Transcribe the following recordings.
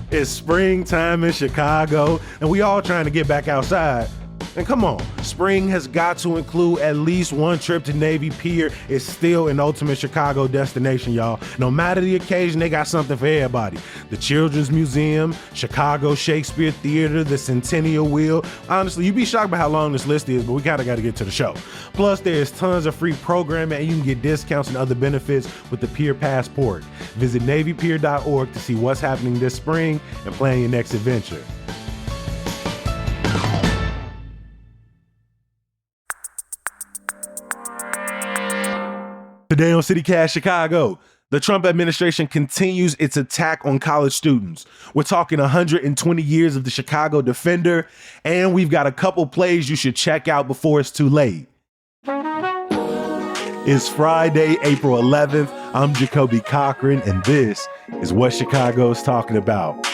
It's springtime in Chicago, and we all trying to get back outside. And come on, spring has got to include at least one trip to Navy Pier. It's still an ultimate Chicago destination, y'all. No matter the occasion, they got something for everybody. The Children's Museum, Chicago Shakespeare Theater, the Centennial Wheel. Honestly, you'd be shocked by how long this list is, but we kinda gotta get to the show. Plus, there's tons of free programming, and you can get discounts and other benefits with the Pier Passport. Visit NavyPier.org to see what's happening this spring and plan your next adventure. Today on CityCast Chicago, the Trump administration continues its attack on college students. We're talking 120 years of the Chicago Defender, and we've got a couple plays you should check out before it's too late. It's Friday, April 11th. I'm Jacoby Cochran, and this is what Chicago's talking about.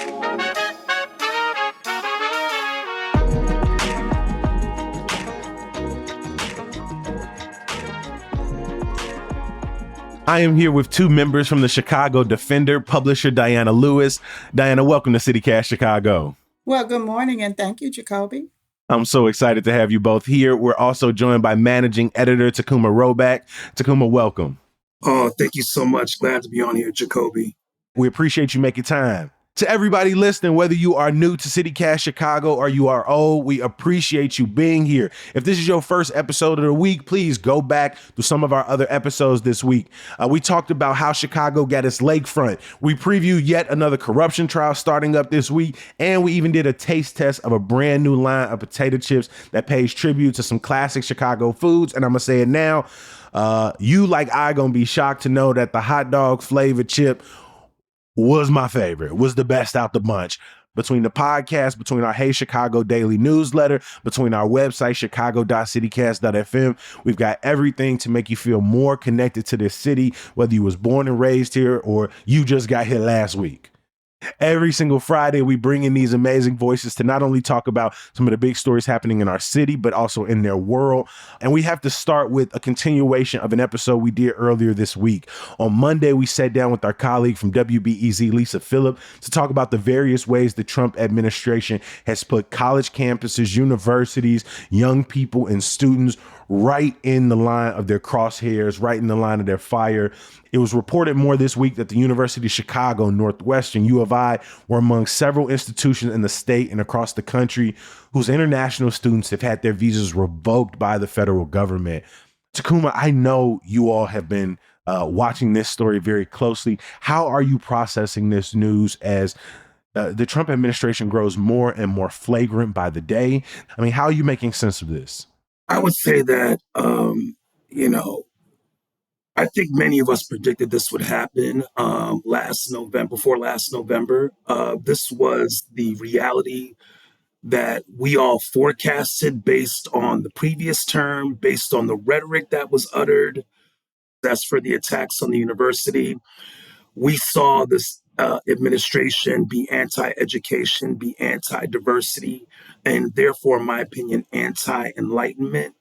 I am here with two members from the Chicago Defender, publisher Diana Lewis. Diana, welcome to CityCast Chicago. Well, good morning, and thank you, Jacoby. I'm so excited to have you both here. We're also joined by managing editor Takuma Roback. Takuma, welcome. Oh, thank you so much. Glad to be on here, Jacoby. We appreciate you making time. To everybody listening, whether you are new to CityCast Chicago or you are old, we appreciate you being here. If this is your first episode of the week, please go back to some of our other episodes this week. We talked about how Chicago got its lakefront. We previewed yet another corruption trial starting up this week, and we even did a taste test of a brand new line of potato chips that pays tribute to some classic Chicago foods. And I'm gonna say it now, you like I gonna be shocked to know that the hot dog flavored chip was my favorite, was the best out the bunch. Between the podcast, between our Hey Chicago daily newsletter, between our website, chicago.citycast.fm, we've got everything to make you feel more connected to this city, whether you was born and raised here or you just got here last week. Every single Friday, we bring in these amazing voices to not only talk about some of the big stories happening in our city, but also in their world. And we have to start with a continuation of an episode we did earlier this week. On Monday, we sat down with our colleague from WBEZ, Lisa Phillip, to talk about the various ways the Trump administration has put college campuses, universities, young people, and students right in the line of their crosshairs, right in the line of their fire. It was reported more this week that the University of Chicago, Northwestern, U of I, were among several institutions in the state and across the country whose international students have had their visas revoked by the federal government. Takuma, I know you all have been watching this story very closely. How are you processing this news as the Trump administration grows more and more flagrant by the day? I mean, how are you making sense of this? I would say that, I think many of us predicted this would happen before last November. This was the reality that we all forecasted based on the previous term, based on the rhetoric that was uttered. As for the attacks on the university, we saw this administration be anti-education, be anti-diversity, and therefore, in my opinion, anti-enlightenment.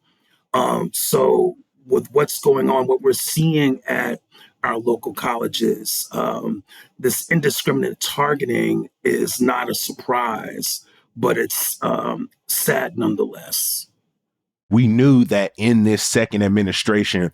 So with what's going on, what we're seeing at our local colleges, this indiscriminate targeting is not a surprise, but it's sad nonetheless. We knew that in this second administration,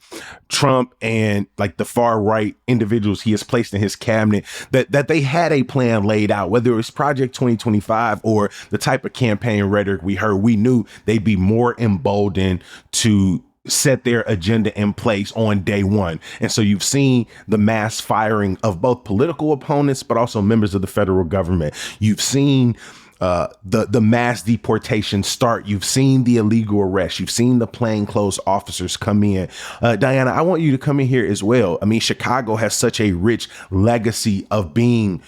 Trump and like the far right individuals he has placed in his cabinet, that they had a plan laid out, whether it was Project 2025 or the type of campaign rhetoric we heard. We knew they'd be more emboldened to set their agenda in place on day one. And so you've seen the mass firing of both political opponents, but also members of the federal government. You've seen the mass deportation start. You've seen the illegal arrest. You've seen the plainclothes officers come in. Diana, I want you to come in here as well. I mean, Chicago has such a rich legacy of being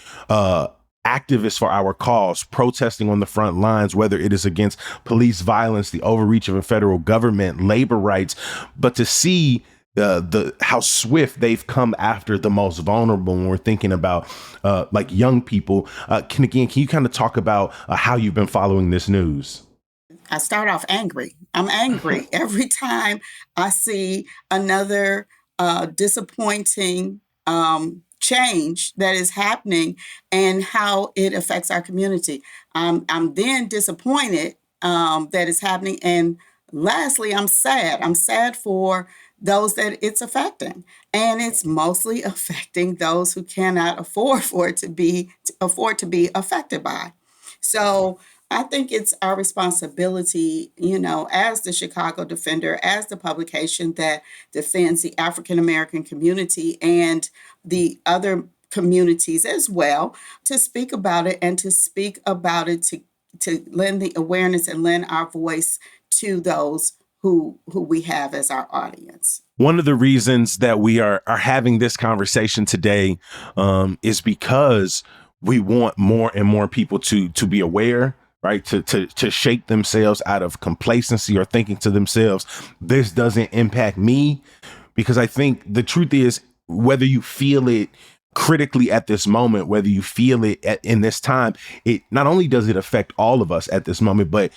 activists for our cause, protesting on the front lines, whether it is against police violence, the overreach of a federal government, labor rights. But to see how swift they've come after the most vulnerable when we're thinking about like young people. Can you kind of talk about how you've been following this news? I start off angry. I'm angry every time I see another disappointing change that is happening and how it affects our community. I'm then disappointed that it's happening. And lastly, I'm sad. I'm sad for those that it's affecting. And it's mostly affecting those who cannot afford for it to be affected by. So I think it's our responsibility, as the Chicago Defender, as the publication that defends the African American community and the other communities as well, to speak about it and to speak about it to lend the awareness and lend our voice to those who we have as our audience. One of the reasons that we are having this conversation today is because we want more and more people to be aware, right? To shake themselves out of complacency or thinking to themselves, this doesn't impact me. Because I think the truth is, whether you feel it critically at this moment, whether you feel it in this time, it not only does it affect all of us at this moment, but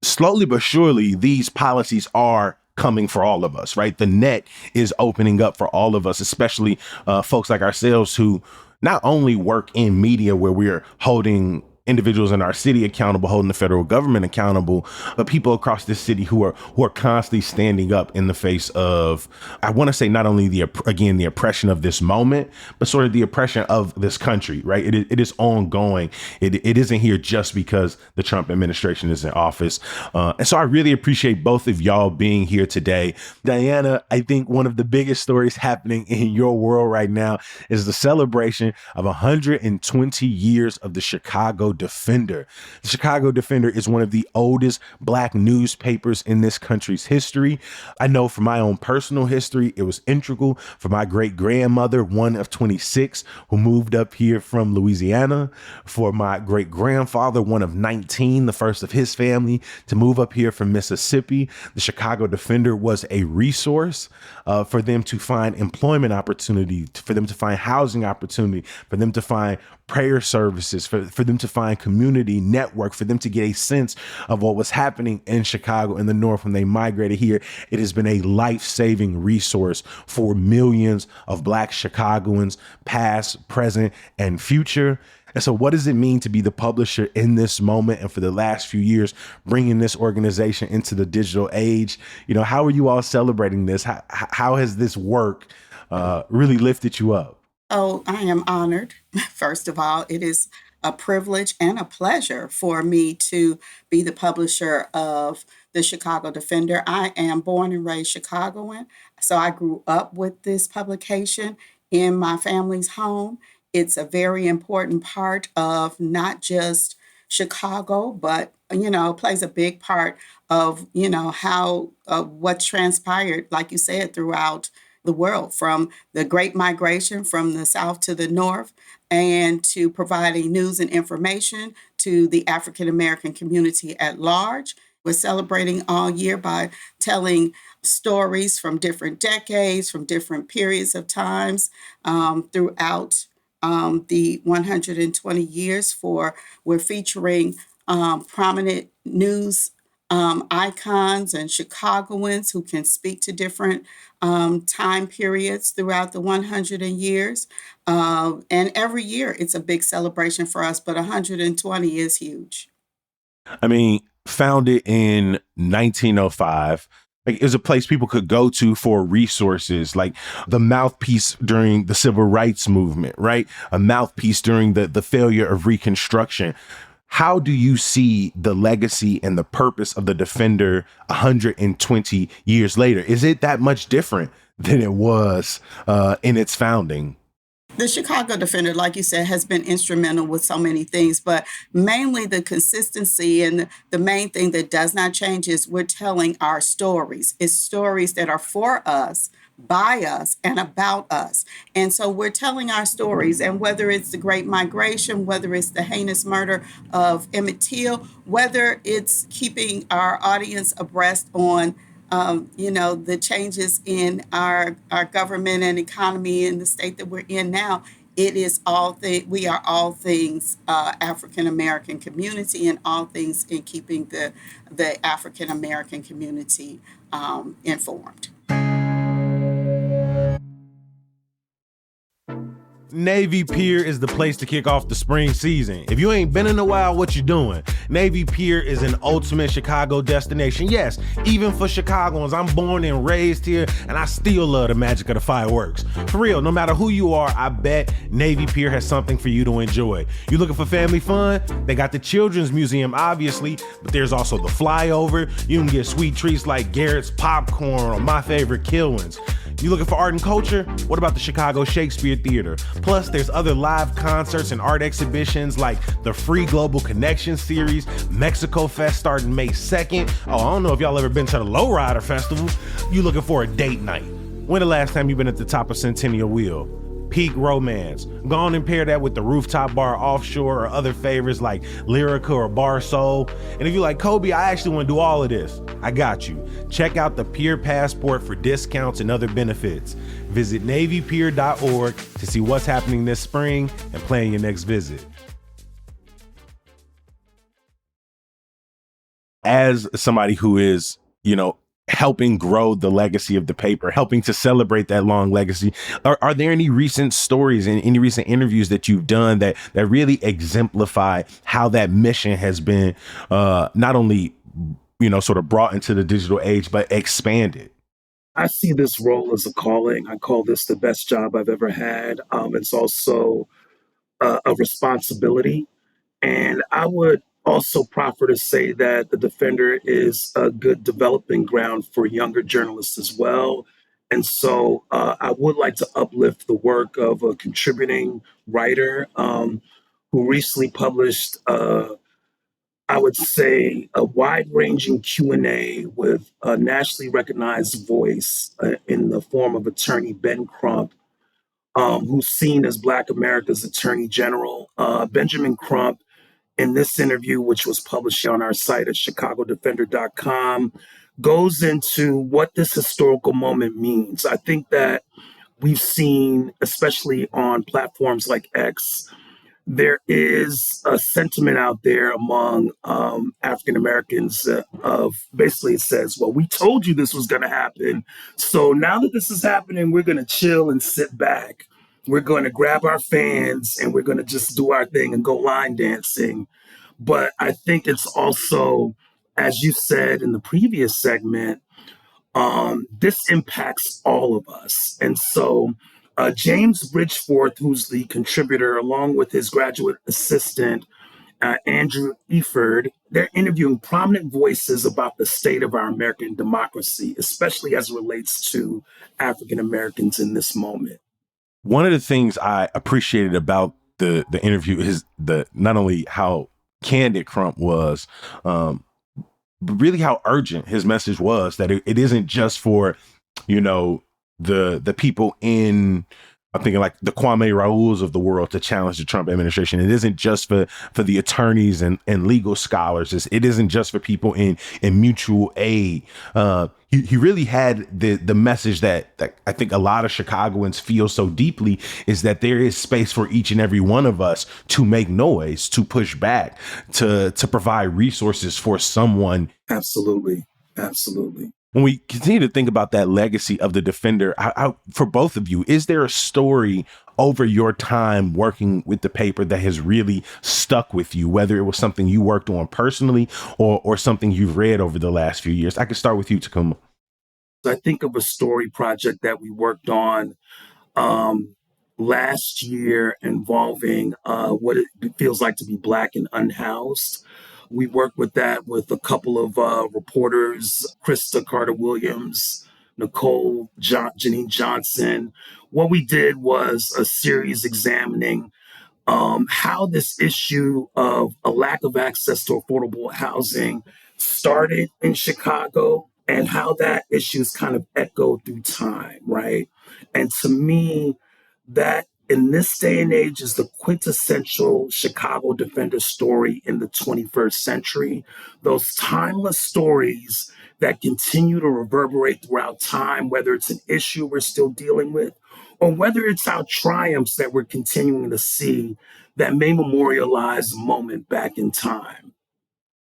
slowly but surely, these policies are coming for all of us, right? The net is opening up for all of us, especially folks like ourselves who not only work in media where we're holding individuals in our city accountable, holding the federal government accountable, but people across this city who are constantly standing up in the face of, I want to say, not only the oppression of this moment, but sort of the oppression of this country, right? It is ongoing. It isn't here just because the Trump administration is in office. And so I really appreciate both of y'all being here today. Diana, I think one of the biggest stories happening in your world right now is the celebration of 120 years of the Chicago Defender. The Chicago Defender is one of the oldest Black newspapers in this country's history. I know from my own personal history, it was integral for my great grandmother, one of 26, who moved up here from Louisiana, for my great grandfather, one of 19, the first of his family, to move up here from Mississippi. The Chicago Defender was a resource for them to find employment opportunity, for them to find housing opportunity, for them to find prayer services, for them to find community network, for them to get a sense of what was happening in Chicago in the North when they migrated here. It has been a life-saving resource for millions of Black Chicagoans, past, present, and future. And so what does it mean to be the publisher in this moment and for the last few years, bringing this organization into the digital age? How are you all celebrating this? How has this work really lifted you up? Oh, I am honored. First of all, it is a privilege and a pleasure for me to be the publisher of the Chicago Defender. I am born and raised Chicagoan, so I grew up with this publication in my family's home. It's a very important part of not just Chicago, but plays a big part of how what transpired, like you said, throughout the world, from the Great Migration from the South to the North, and to providing news and information to the African American community at large. We're celebrating all year by telling stories from different decades, from different periods of times throughout the 120 years. We're featuring prominent news icons and Chicagoans who can speak to different time periods throughout the 100 years. And every year it's a big celebration for us, but 120 is huge. I mean, founded in 1905. Like, it was a place people could go to for resources, like the mouthpiece during the civil rights movement, right? A mouthpiece during the failure of Reconstruction. How do you see the legacy and the purpose of the Defender 120 years later? Is it that much different than it was in its founding? The Chicago Defender, like you said, has been instrumental with so many things, but mainly the consistency, and the main thing that does not change is we're telling our stories. It's stories that are for us, by us, and about us. And so we're telling our stories, and whether it's the Great Migration, whether it's the heinous murder of Emmett Till, whether it's keeping our audience abreast on the changes in our government and economy in the state that we're in now. We are all things African American community, and all things in keeping the African American community informed. Navy Pier is the place to kick off the spring season. If you ain't been in a while, what you doing? Navy Pier is an ultimate Chicago destination. Yes, even for Chicagoans, I'm born and raised here, and I still love the magic of the fireworks. For real, no matter who you are, I bet Navy Pier has something for you to enjoy. You looking for family fun? They got the Children's Museum, obviously, but there's also the flyover. You can get sweet treats like Garrett's popcorn or my favorite Kilwins. You looking for art and culture? What about the Chicago Shakespeare Theater? Plus, there's other live concerts and art exhibitions like the Free Global Connection series, Mexico Fest starting May 2nd. Oh, I don't know if y'all ever been to the Lowrider Festival. You looking for a date night? When the last time you been at the top of Centennial Wheel? Peak romance. Go on and pair that with the Rooftop Bar Offshore or other favorites like Lyrica or Bar Soul. And if you like Kobe, I actually want to do all of this. I got you. Check out the Pier Passport for discounts and other benefits. Visit NavyPier.org to see what's happening this spring and plan your next visit. As somebody who is, helping grow the legacy of the paper, helping to celebrate that long legacy, are there any recent stories and any recent interviews that you've done that really exemplify how that mission has been not only, sort of brought into the digital age, but expanded? I see this role as a calling. I call this the best job I've ever had. It's also a responsibility. And I would also proffer to say that the Defender is a good developing ground for younger journalists as well. And so I would like to uplift the work of a contributing writer who recently published, I would say, a wide-ranging Q&A with a nationally recognized voice in the form of attorney Ben Crump, who's seen as Black America's Attorney General. Benjamin Crump, in this interview, which was published on our site at chicagodefender.com, goes into what this historical moment means. I think that we've seen, especially on platforms like X, there is a sentiment out there among African Americans of basically it says, well, we told you this was going to happen. So now that this is happening, we're going to chill and sit back. We're going to grab our fans and we're going to just do our thing and go line dancing. But I think it's also, as you said in the previous segment, this impacts all of us. And so James Bridgeforth, who's the contributor, along with his graduate assistant, Andrew Eford, they're interviewing prominent voices about the state of our American democracy, especially as it relates to African Americans in this moment. One of the things I appreciated about the interview is not only how candid Crump was, but really how urgent his message was, that it isn't just for, the people in, I'm thinking like the Kwame Raouls of the world to challenge the Trump administration. It isn't just for the attorneys and legal scholars. It isn't just for people in mutual aid. He really had the message that I think a lot of Chicagoans feel so deeply, is that there is space for each and every one of us to make noise, to push back, to provide resources for someone. Absolutely. Absolutely. When we continue to think about that legacy of the Defender, for both of you, is there a story over your time working with the paper that has really stuck with you, whether it was something you worked on personally or something you've read over the last few years? I could start with you, Takuma. I think of a story project that we worked on last year involving what it feels like to be Black and unhoused. We worked with that with a couple of reporters, Krista Carter-Williams, Janine Johnson. What we did was a series examining how this issue of a lack of access to affordable housing started in Chicago and how that issue's kind of echoed through time, right? And to me, that in this day and age is the quintessential Chicago Defender story in the 21st century. Those timeless stories that continue to reverberate throughout time, whether it's an issue we're still dealing with, or whether it's our triumphs that we're continuing to see that may memorialize a moment back in time.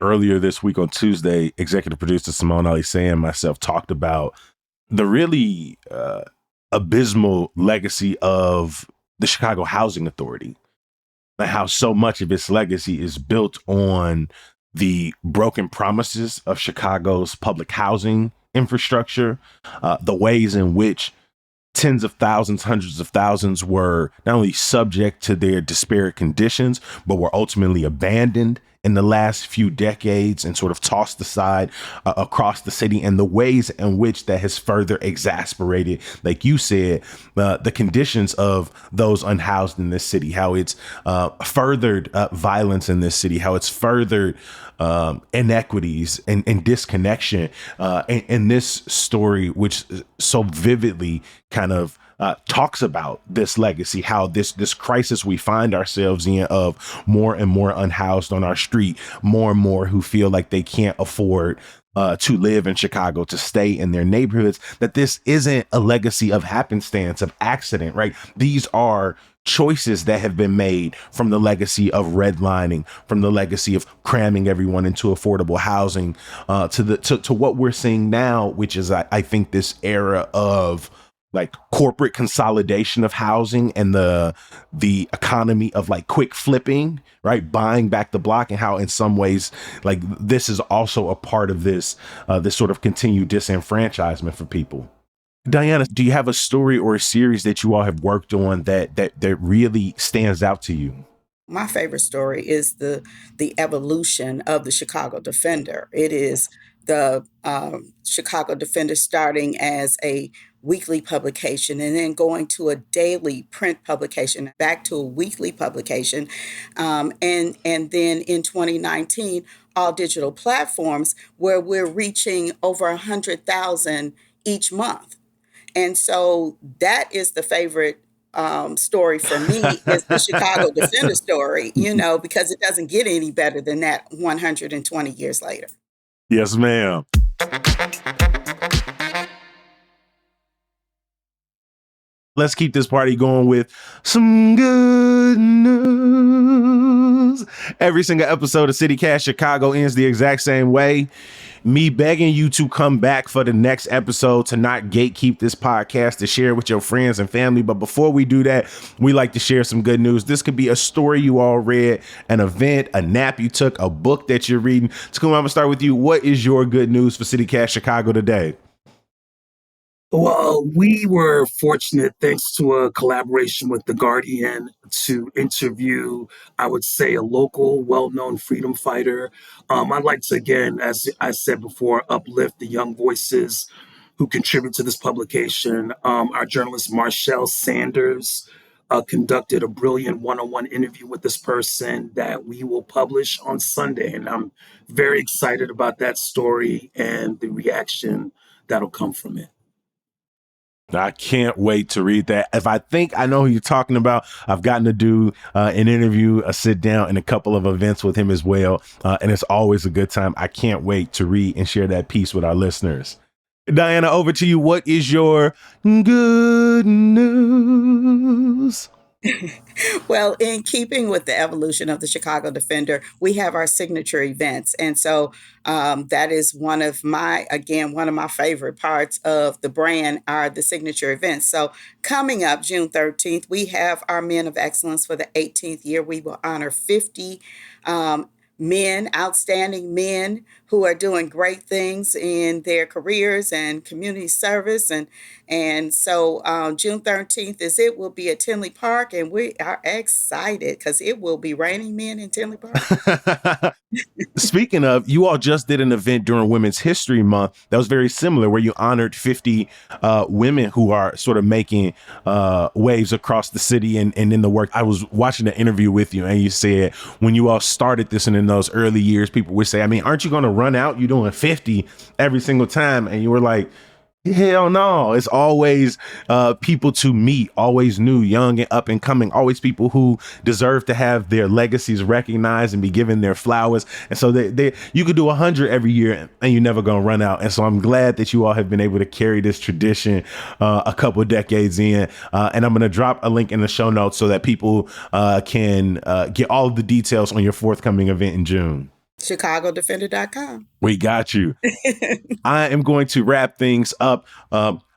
Earlier this week on Tuesday, executive producer Simone Alise and myself talked about the really abysmal legacy of the Chicago Housing Authority, and how so much of its legacy is built on the broken promises of Chicago's public housing infrastructure, the ways in which tens of thousands, hundreds of thousands were not only subject to their disparate conditions, but were ultimately abandoned in the last few decades and sort of tossed aside across the city, and the ways in which that has further exasperated, like you said, the conditions of those unhoused in this city, how it's furthered violence in this city, how it's furthered inequities and disconnection. And this story, which so vividly kind of talks about this legacy, how this crisis we find ourselves in of more and more unhoused on our street, more and more who feel like they can't afford to live in Chicago, to stay in their neighborhoods, that this isn't a legacy of happenstance, of accident, right? These are choices that have been made from the legacy of redlining, from the legacy of cramming everyone into affordable housing, to what we're seeing now, which is, I think, this era of like corporate consolidation of housing and the economy of like quick flipping, right? Buying back the block, and how in some ways like this is also a part of this sort of continued disenfranchisement for people. Diana, do you have a story or a series that you all have worked on that really stands out to you? My favorite story is the evolution of the Chicago Defender. It is the Chicago Defender starting as a weekly publication and then going to a daily print publication, back to a weekly publication, and then in 2019, all digital platforms where we're reaching over 100,000 each month. And so that is the favorite story for me, is the Chicago Defender story, because it doesn't get any better than that 120 years later. Yes, ma'am. Let's keep this party going with some good news. Every single episode of CityCast Chicago ends the exact same way. Me begging you to come back for the next episode, to not gatekeep this podcast, to share it with your friends and family. But before we do that, we like to share some good news. This could be a story you all read, an event, a nap you took, a book that you're reading. Takuma, I'm going to start with you. What is your good news for CityCast Chicago today? Well, we were fortunate, thanks to a collaboration with The Guardian, to interview, I would say, a local, well-known freedom fighter. I'd like to, again, as I said before, uplift the young voices who contribute to this publication. Our journalist, Marshall Sanders, conducted a brilliant one-on-one interview with this person that we will publish on Sunday. And I'm very excited about that story and the reaction that'll come from it. I can't wait to read that. If I think I know who you're talking about, I've gotten to do an interview, a sit down, and a couple of events with him as well. And it's always a good time. I can't wait to read and share that piece with our listeners. Diana, over to you. What is your good news? Well, in keeping with the evolution of the Chicago Defender, we have our signature events. And so that is one of my favorite parts of the brand are the signature events. So coming up June 13th, we have our Men of Excellence for the 18th year. We will honor 50 men, outstanding men who are doing great things in their careers and community service. And so June 13th it will be at Tinley Park, and we are excited because it will be raining men in Tinley Park. Speaking of, you all just did an event during Women's History Month that was very similar, where you honored 50 women who are sort of making waves across the city and in the work. I was watching an interview with you, and you said when you all started this and in those early years, people would say, I mean, aren't you going to run out? You're doing 50 every single time. And you were like, hell no. It's always people to meet, always new, young and up and coming, always people who deserve to have their legacies recognized and be given their flowers. And so you could do 100 every year and you're never going to run out. And so I'm glad that you all have been able to carry this tradition a couple of decades in. And I'm going to drop a link in the show notes so that people can get all of the details on your forthcoming event in June. ChicagoDefender.com. We got you. I am going to wrap things up.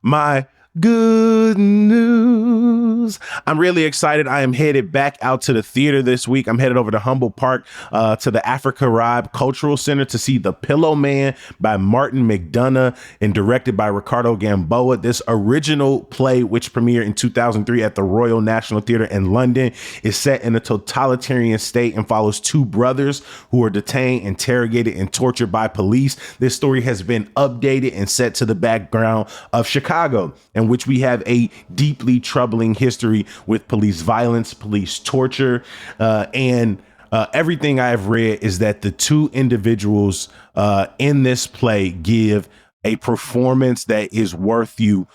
My Good news. I'm really excited. I am headed back out to the theater this week. I'm headed over to Humboldt Park to the Africa Ribe Cultural Center to see The Pillow Man by Martin McDonough and directed by Ricardo Gamboa. This original play, which premiered in 2003 at the Royal National Theatre in London, is set in a totalitarian state and follows two brothers who are detained, interrogated, and tortured by police. This story has been updated and set to the background of Chicago, in which we have a deeply troubling history with police violence, police torture, and everything I've read is that the two individuals in this play give a performance that is worth you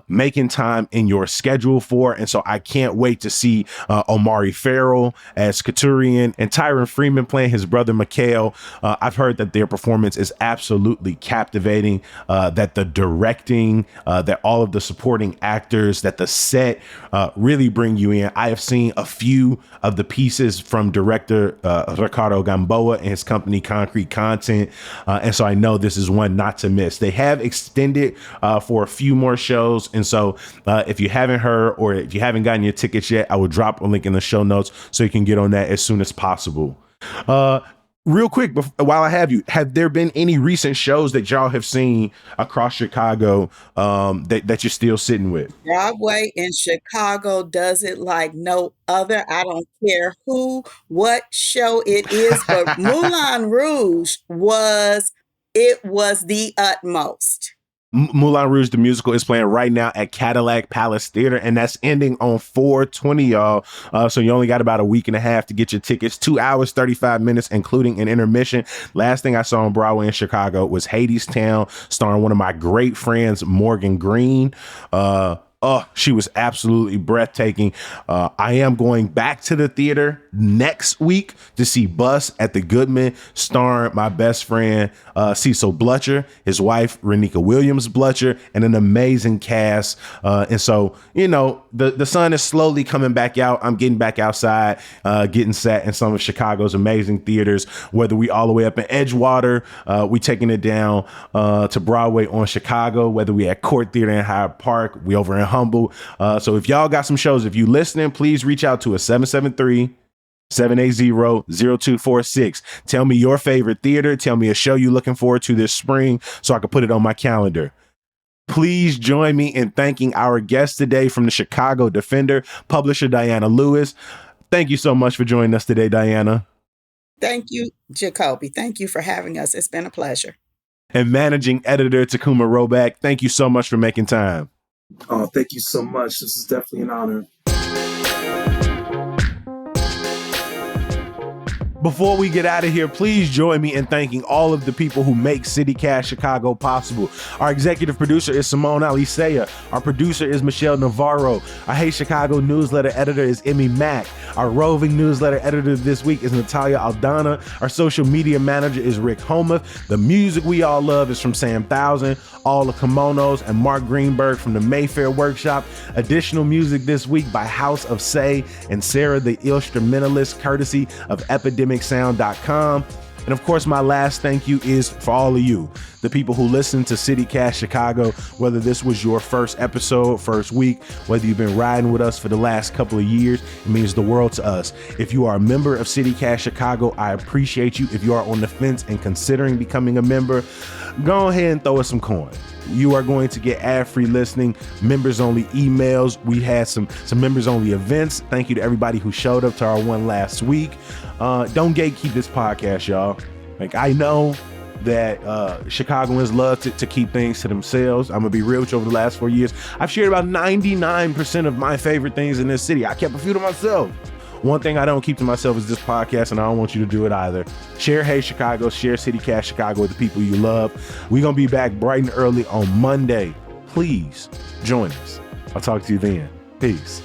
making time in your schedule for. And so I can't wait to see Omari Farrell as Katurian and Tyron Freeman playing his brother Mikhail. I've heard that their performance is absolutely captivating, that the directing, that all of the supporting actors, that the set really bring you in. I have seen a few of the pieces from director Ricardo Gamboa and his company Concrete Content. And so I know this is one not to miss. They have extended for a few more shows. And so if you haven't heard or if you haven't gotten your tickets yet, I will drop a link in the show notes so you can get on that as soon as possible. Real quick, while I have there been any recent shows that y'all have seen across Chicago that you're still sitting with? Broadway in Chicago does it like no other. I don't care what show it is, but Moulin Rouge was the utmost. Moulin Rouge, the musical, is playing right now at Cadillac Palace Theater, and that's ending on 4/20, y'all. So you only got about a week and a half to get your tickets. 2 hours, 35 minutes, including an intermission. Last thing I saw on Broadway in Chicago was Hadestown, starring one of my great friends, Morgan Green. She was absolutely breathtaking. I am going back to the theater next week to see Bus at the Goodman, starring my best friend, Cecil Blutcher, his wife, Renika Williams Blutcher, and an amazing cast. And so, you know, the sun is slowly coming back out. I'm getting back outside, getting set in some of Chicago's amazing theaters, whether we all the way up in Edgewater, we taking it down to Broadway on Chicago, whether we at Court Theater in Hyde Park, we over in Humble. So if y'all got some shows, if you listening, please reach out to us 773-780-0246. Tell me your favorite theater. Tell me a show you're looking forward to this spring so I can put it on my calendar. Please join me in thanking our guest today from the Chicago Defender, publisher Diana Lewis. Thank you so much for joining us today, Diana. Thank you, Jacoby. Thank you for having us. It's been a pleasure. And managing editor Takuma Roback, thank you so much for making time. Oh, thank you so much. This is definitely an honor. Before we get out of here, please join me in thanking all of the people who make CityCast Chicago possible. Our executive producer is Simone Alicea. Our producer is Michelle Navarro. Our Hey Chicago newsletter editor is Emmy Mack. Our roving newsletter editor this week is Natalia Aldana. Our social media manager is Rick Homuth. The music we all love is from Sam Thousand, All the Kimonos, and Mark Greenberg from the Mayfair Workshop. Additional music this week by House of Say and Sarah the Instrumentalist, courtesy of epidemicsound.com. And of course, my last thank you is for all of you, the people who listen to CityCast Chicago, whether this was your first episode, first week, whether you've been riding with us for the last couple of years, it means the world to us. If you are a member of CityCast Chicago, I appreciate you. If you are on the fence and considering becoming a member, go ahead and throw us some coin. You are going to get ad-free listening, members-only emails. We had some members-only events. Thank you to everybody who showed up to our one last week. Don't gatekeep this podcast, y'all. Like, I know that Chicagoans love to keep things to themselves. I'm gonna be real with you. Over the last 4 years, I've shared about 99% of my favorite things in this city. I kept a few to myself. One thing I don't keep to myself is this podcast, and I don't want you to do it either. Share Hey Chicago, share CityCast Chicago with the people you love. We're going to be back bright and early on Monday. Please join us. I'll talk to you then. Peace.